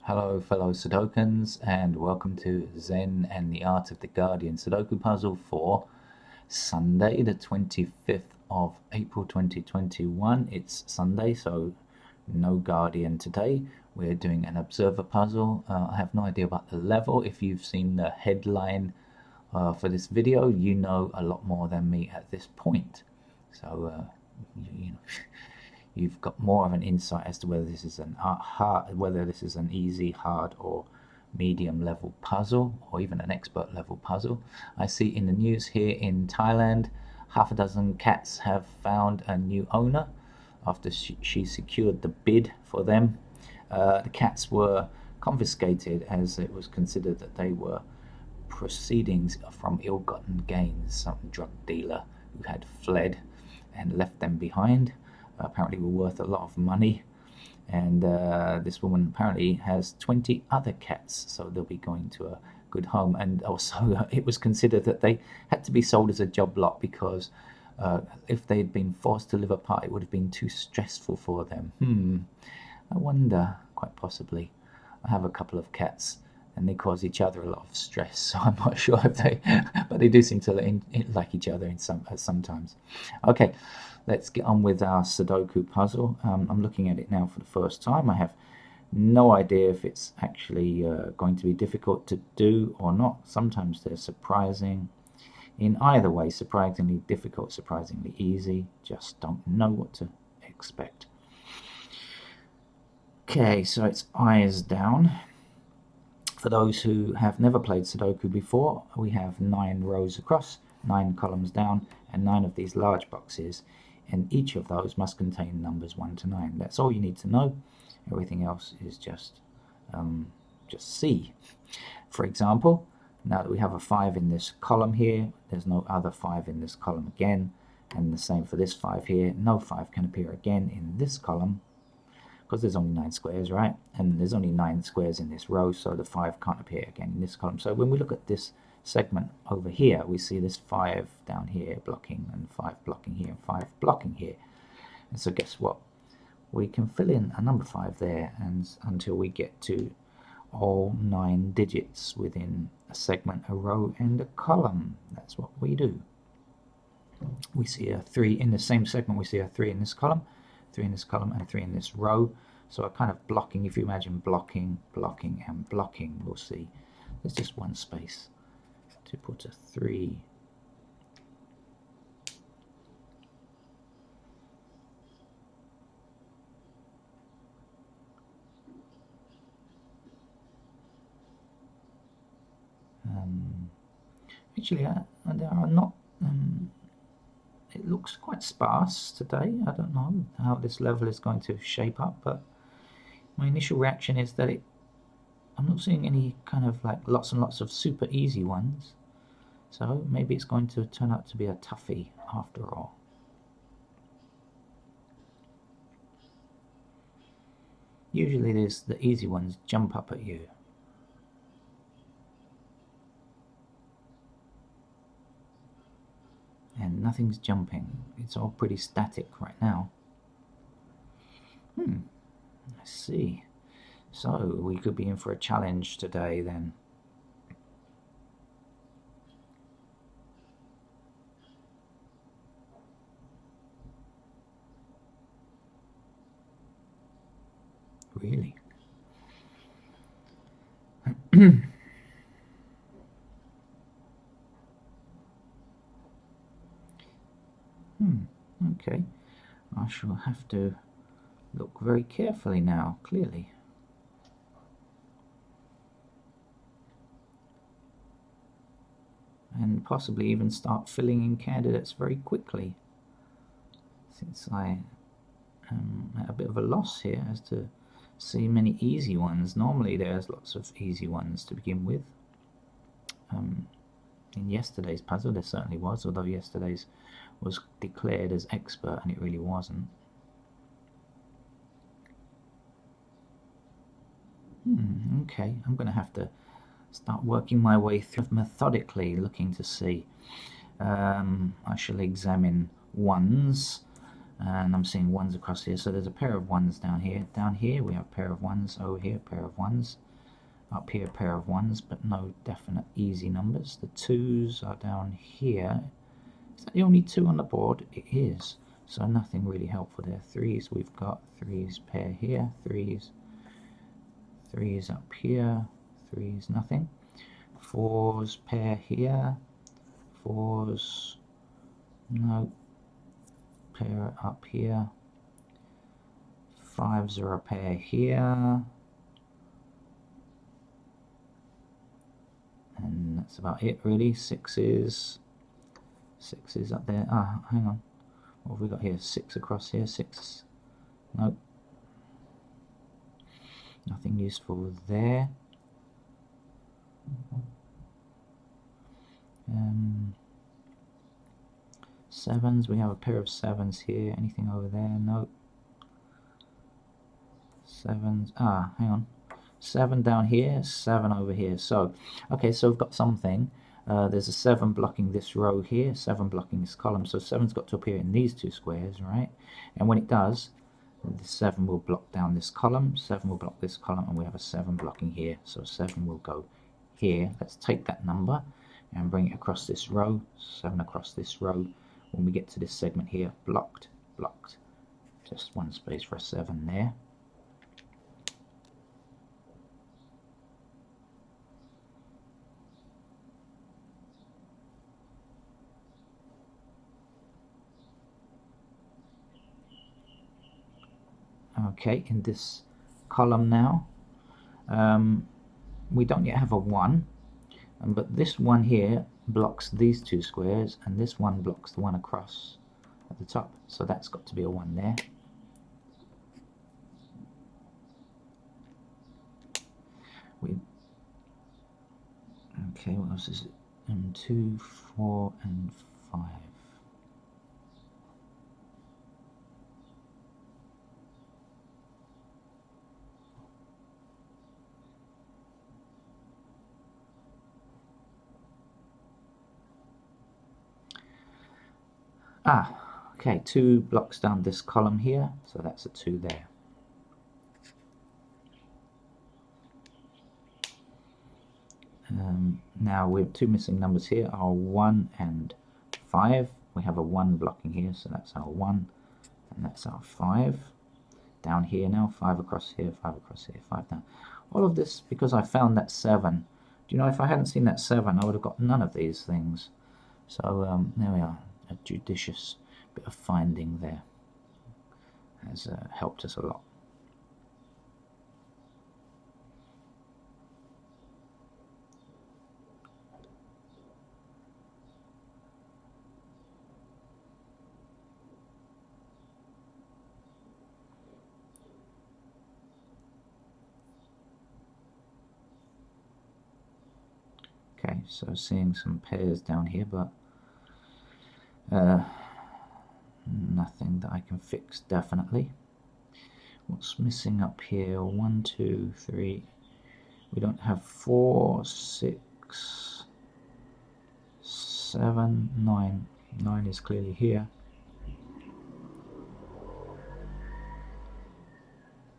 Hello fellow Sudokans and welcome to Zen and the Art of the Guardian Sudoku puzzle for Sunday the 25th of April 2021. It's Sunday, so no Guardian today. We're doing an observer puzzle. I have no idea about the level. If you've seen the headline for this video, you know a lot more than me at this point. So you know you've got more of an insight as to whether this is an easy, hard, or medium level puzzle, or even an expert level puzzle. I see in the news here in Thailand, half a dozen cats have found a new owner after she secured the bid for them. The cats were confiscated as it was considered that they were proceedings from ill-gotten gains. Some drug dealer who had fled and left them behind apparently were worth a lot of money, and this woman apparently has 20 other cats, so they'll be going to a good home. And also it was considered that they had to be sold as a job lot because if they'd been forced to live apart, it would have been too stressful for them. I wonder, quite possibly. I have a couple of cats and they cause each other a lot of stress, so I'm not sure if they, but they do seem to like each other sometimes. Okay, let's get on with our Sudoku puzzle. I'm looking at it now for the first time. I have no idea if it's actually going to be difficult to do or not. Sometimes they're surprising. In either way, surprisingly difficult, surprisingly easy. Just don't know what to expect. Okay, so it's eyes down. For those who have never played Sudoku before, we have 9 rows across, 9 columns down, and 9 of these large boxes, and each of those must contain numbers 1 to 9. That's all you need to know. Everything else is just see. For example, now that we have a 5 in this column here, there's no other 5 in this column again, and the same for this 5 here. No 5 can appear again in this column, because there's only 9 squares, right? And there's only 9 squares in this row, so the 5 can't appear again in this column. So when we look at this segment over here, we see this 5 down here blocking, and 5 blocking here, and 5 blocking here. And so guess what? We can fill in a number 5 there, and until we get to all 9 digits within a segment, a row, and a column. That's what we do. We see a 3 in the same segment. We see a 3 in this column, 3 in this column, and 3 in this row. So a kind of blocking, if you imagine blocking, blocking, and blocking, we'll see there's just one space to put a 3. Actually, there are not. It looks quite sparse today. I don't know how this level is going to shape up, but my initial reaction is that I'm not seeing any kind of like lots and lots of super easy ones. So maybe it's going to turn out to be a toughie after all. Usually the easy ones jump up at you. And nothing's jumping. It's all pretty static right now. I see. So we could be in for a challenge today then. Really? Okay, I shall have to look very carefully now, clearly. And possibly even start filling in candidates very quickly, since I am at a bit of a loss here as to see many easy ones. Normally there's lots of easy ones to begin with. In yesterday's puzzle there certainly was, although yesterday's was declared as expert and it really wasn't. Okay, I'm going to have to start working my way through methodically, looking to see. I shall examine ones and I'm seeing ones across here, so there's a pair of ones down here. Down here we have a pair of ones, over here a pair of ones, up here a pair of ones, but no definite easy numbers. The twos are down here. Is that the only two on the board? It is, so nothing really helpful there. Threes, we've got threes pair here, threes up here, threes, nothing. Fours pair here, fours, no, pair up here. Fives are a pair here, and that's about it really. Sixes up there. Ah, hang on, what have we got here? Six across here, six, nope, nothing useful there. Sevens, we have a pair of sevens here. Anything over there? Nope. Sevens, ah, hang on, seven down here, seven over here. So okay, so we've got something. There's a seven blocking this row here, seven blocking this column, so seven's got to appear in these two squares, right? And when it does, the seven will block down this column, seven will block this column, and we have a seven blocking here, so seven will go here. Let's take that number and bring it across this row, seven across this row. When we get to this segment here, blocked, just one space for a seven there. Okay, in this column now, we don't yet have a 1, but this one here blocks these two squares, and this one blocks the one across at the top, so that's got to be a 1 there. Okay, what else is it? 2, 4, and 5. Ah, okay, 2 blocks down this column here, so that's a 2 there. Now we have 2 missing numbers here, are 1 and 5. We have a 1 blocking here, so that's our 1, and that's our 5. Down here now, 5 across here, 5 across here, 5 down. All of this because I found that 7. Do you know, if I hadn't seen that 7, I would have got none of these things. So there we are, a judicious bit of finding there has helped us a lot. Okay, so seeing some pairs down here, but nothing that I can fix definitely. What's missing up here? 1, 2, 3. We don't have 4, 6, 7, 9. 9 is clearly here.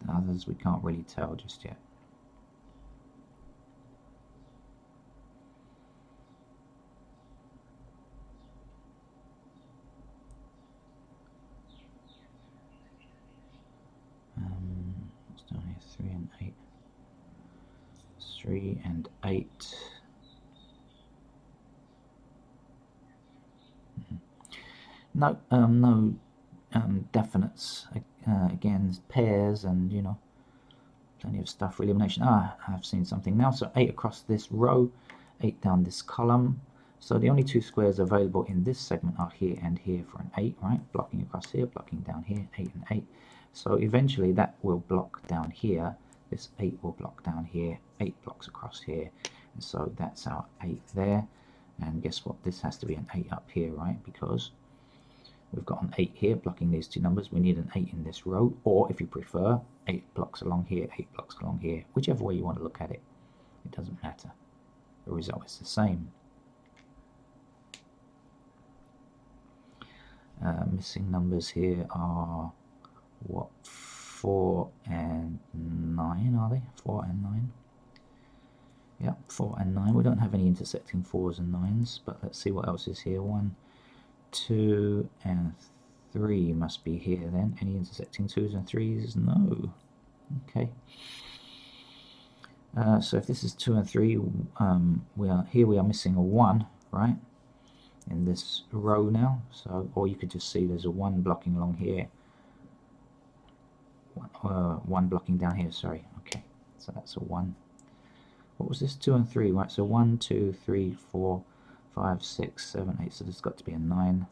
The others we can't really tell just yet. What's down here? 3 and 8. 3 and 8. No, no definites. Again, pairs and, you know, plenty of stuff for elimination. Ah, I've seen something now. So 8 across this row, 8 down this column. So the only 2 squares available in this segment are here and here for an 8, right? Blocking across here, blocking down here, 8 and 8. So eventually that will block down here. This 8 will block down here, 8 blocks across here. And so that's our 8 there. And guess what? This has to be an 8 up here, right? Because we've got an 8 here blocking these two numbers. We need an 8 in this row, or if you prefer, 8 blocks along here, 8 blocks along here. Whichever way you want to look at it, it doesn't matter. The result is the same. Missing numbers here are what, 4 and 9, are they? 4 and 9. Yeah, 4 and 9. We don't have any intersecting 4s and 9s, but let's see what else is here. 1, 2 and 3 must be here then. Any intersecting 2s and 3s? No. Okay. So if this is 2 and 3, we are missing a 1, right? In this row now. So, or you could just see there's a 1 blocking along here. 1 blocking down here, sorry. Okay, so that's a 1. What was this? 2 and 3, right? So 1, 2, 3, 4, 5, 6, 7, 8. So there's got to be a 9.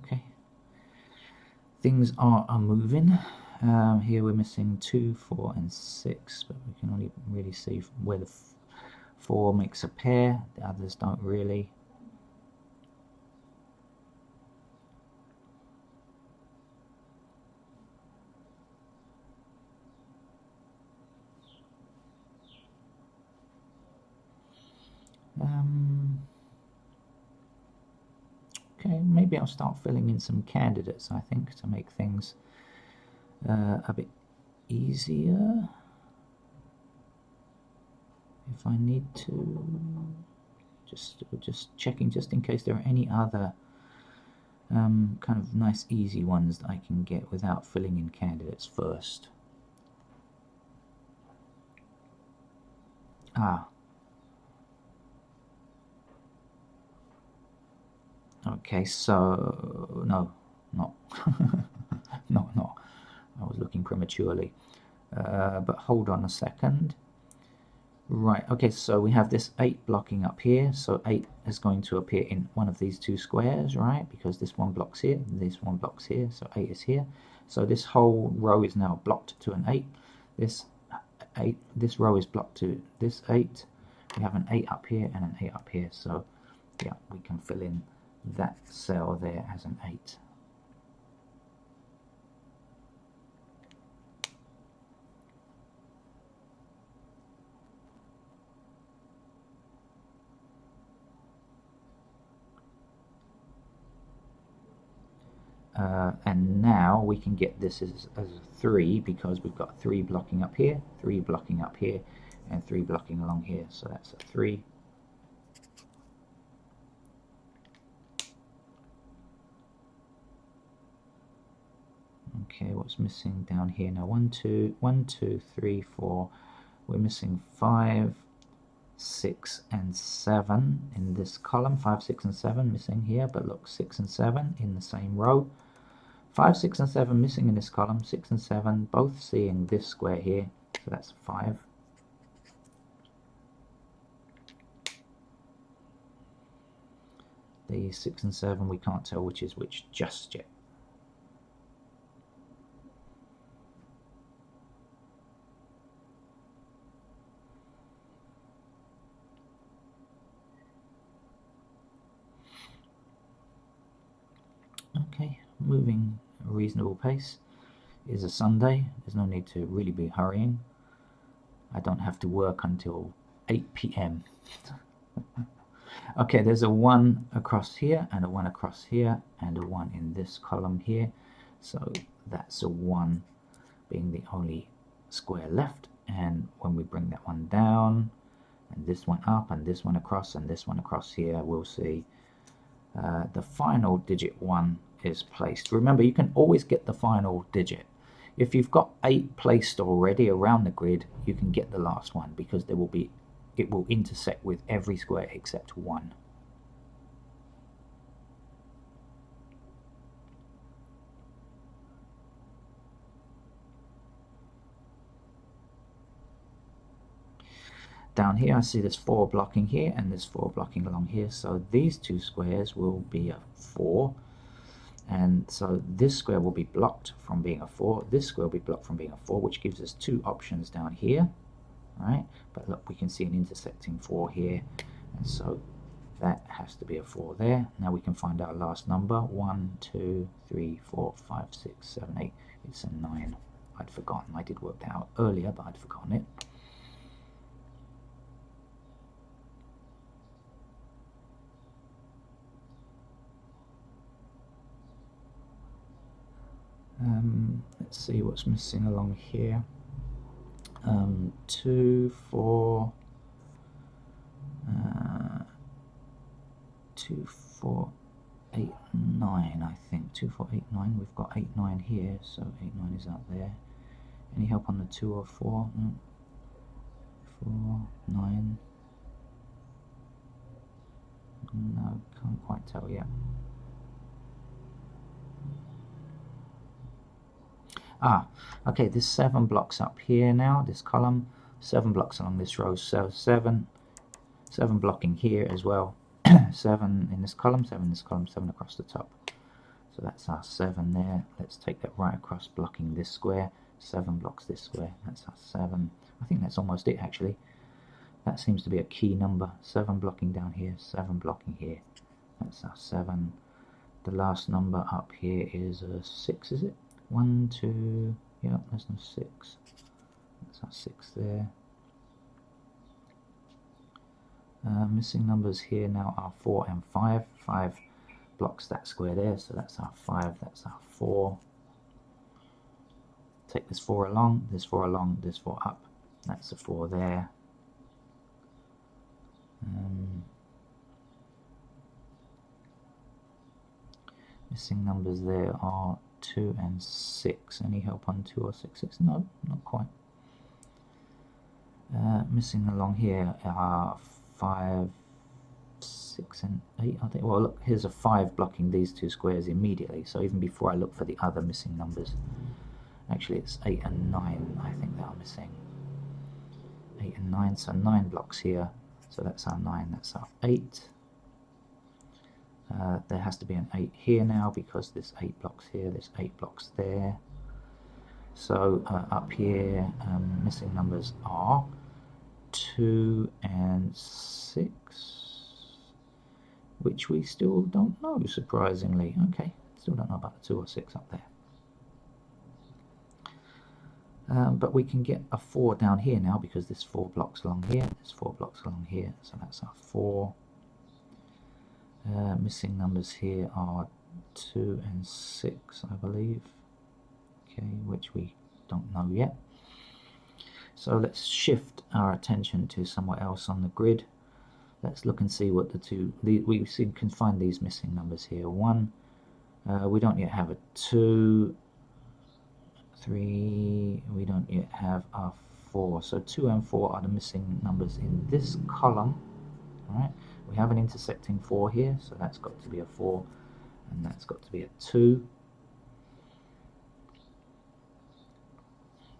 Okay. Things are moving. Here we're missing 2, 4, and 6, but we can only really see where the 4 makes a pair. The others don't really. Okay, maybe I'll start filling in some candidates, I think, to make things a bit easier. If I need to, just checking just in case there are any other kind of nice easy ones that I can get without filling in candidates first. Okay, so no, not no, I was looking prematurely, but hold on a second. Right, okay, so we have this 8 blocking up here, so 8 is going to appear in one of these 2 squares, right, because this one blocks here, and this one blocks here, so 8 is here. So this whole row is now blocked to an 8. This row is blocked to this 8. We have an 8 up here and an 8 up here, so yeah, we can fill in that cell there as an 8. And now we can get this as a 3 because we've got 3 blocking up here, 3 blocking up here, and 3 blocking along here. So that's a 3. Okay, what's missing down here now? 1, 2, 3, 4. We're missing 5, 6, and 7 in this column. 5, 6, and 7 missing here, but look, 6 and 7 in the same row. 5, 6, and 7 missing in this column. 6 and 7 both seeing this square here, so that's 5. The 6 and 7, we can't tell which is which just yet. Okay, moving at a reasonable pace. It is a Sunday, there's no need to really be hurrying. I don't have to work until 8 p.m. Okay, there's a 1 across here, and a 1 across here, and a 1 in this column here. So that's a 1 being the only square left. And when we bring that one down, and this one up, and this one across, and this one across here, we'll see the final digit 1 is placed. Remember, you can always get the final digit. If you've got 8 placed already around the grid, you can get the last one because it will intersect with every square except 1. Down here I see there's 4 blocking here and there's 4 blocking along here, so these 2 squares will be a 4, and so this square will be blocked from being a 4, this square will be blocked from being a 4, which gives us 2 options down here, right? But look, we can see an intersecting 4 here, and so that has to be a 4 there. Now we can find our last number, 1, 2, 3, 4, 5, 6, 7, 8. It's a 9. I'd forgotten. I did work that out earlier, but I'd forgotten it. Let's see what's missing along here. 2, 4, 2, 4, 8, 9, I think. 2, 4, 8, 9. We've got 8, 9 here, so 8, 9 is out there. Any help on the 2 or 4? No. 4, 9. No, can't quite tell yet. Okay, there's 7 blocks up here now, this column, 7 blocks along this row, so 7 blocking here as well, 7 in this column, 7 in this column, 7 across the top. So that's our 7 there. Let's take that right across, blocking this square, 7 blocks this square, that's our 7. I think that's almost it actually. That seems to be a key number, 7 blocking down here, 7 blocking here, that's our 7. The last number up here is a 6, is it? 1, 2, yeah, there's no 6. That's our 6 there. Missing numbers here now are 4 and 5. 5 blocks that square there, so that's our 5, that's our 4. Take this 4 along, this 4 along, this 4 up. That's a 4 there. Missing numbers there are 2 and 6. Any help on 2 or 6? No, not quite. Missing along here are 5, 6 and 8, I think. Well, look, here's a 5 blocking these 2 squares immediately, so even before I look for the other missing numbers. Actually, it's 8 and 9, I think they are missing. 8 and 9, so 9 blocks here, so that's our 9, that's our 8. There has to be an 8 here now because there's 8 blocks here, there's 8 blocks there. So up here, missing numbers are 2 and 6, which we still don't know, surprisingly. Okay, still don't know about the 2 or 6 up there. But we can get a 4 down here now because there's 4 blocks along here, there's 4 blocks along here, so that's our 4. Missing numbers here are 2 and 6, I believe. Okay, which we don't know yet. So let's shift our attention to somewhere else on the grid. Let's look and see what we can find these missing numbers here. 1, we don't yet have a 2, 3, we don't yet have a 4. So 2 and 4 are the missing numbers in this column. Alright, we have an intersecting 4 here, so that's got to be a 4, and that's got to be a 2.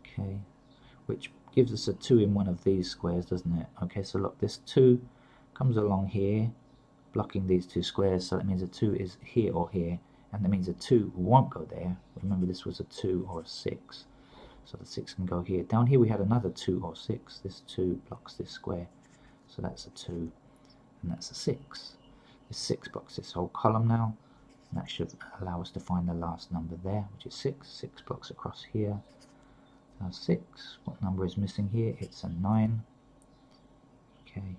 Okay, which gives us a 2 in one of these squares, doesn't it? Okay, so look, this 2 comes along here, blocking these 2 squares, so that means a 2 is here or here, and that means a 2 won't go there. Remember, this was a 2 or a 6, so the 6 can go here. Down here we had another 2 or 6. This 2 blocks this square, so that's a 2, and that's a 6. This 6 blocks this whole column now, and that should allow us to find the last number there, which is 6. 6 blocks across here. Now 6, what number is missing here? It's a 9. Okay,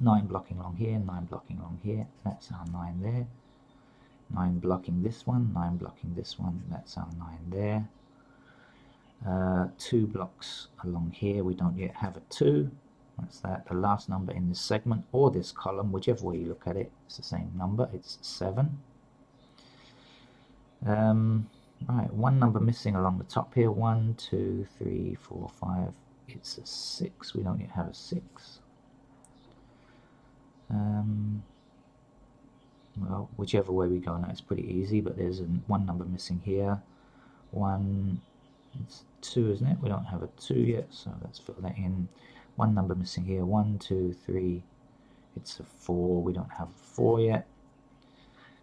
9 blocking along here, 9 blocking along here, that's our 9 there. 9 blocking this one, 9 blocking this one, that's our 9 there. 2 blocks along here, we don't yet have a 2. That's that. The last number in this segment or this column, whichever way you look at it, it's the same number, it's 7. Right, one number missing along the top here. 1, 2, 3, 4, 5. It's a 6. We don't yet have a 6. Well, whichever way we go now, it's pretty easy, but there's one number missing here. 1, it's 2, isn't it? We don't have a 2 yet, so let's fill that in. One number missing here. 1, 2, 3. It's a 4. We don't have a 4 yet.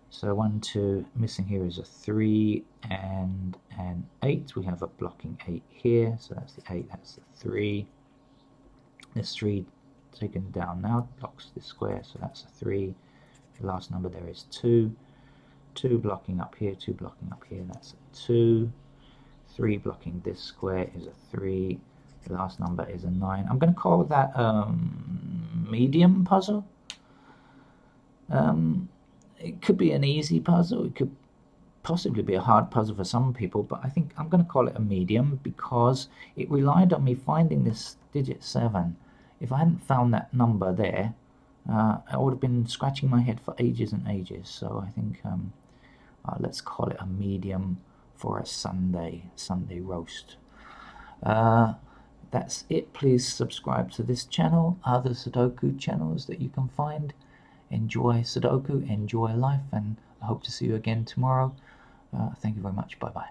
So 1, 2, missing here is a 3 and an 8. We have a blocking 8 here, so that's the 8, that's the 3. This 3 taken down now, blocks this square, so that's a 3. The last number there is 2. 2 blocking up here, 2 blocking up here, that's a 2. 3, blocking this square is a 3, the last number is a 9. I'm going to call that medium puzzle. It could be an easy puzzle, it could possibly be a hard puzzle for some people, but I think I'm going to call it a medium because it relied on me finding this digit 7. If I hadn't found that number there, I would have been scratching my head for ages and ages. So I think let's call it a medium for a Sunday roast. That's it. Please subscribe to this channel, other Sudoku channels that you can find. Enjoy Sudoku, enjoy life, and I hope to see you again tomorrow. Thank you very much. Bye bye.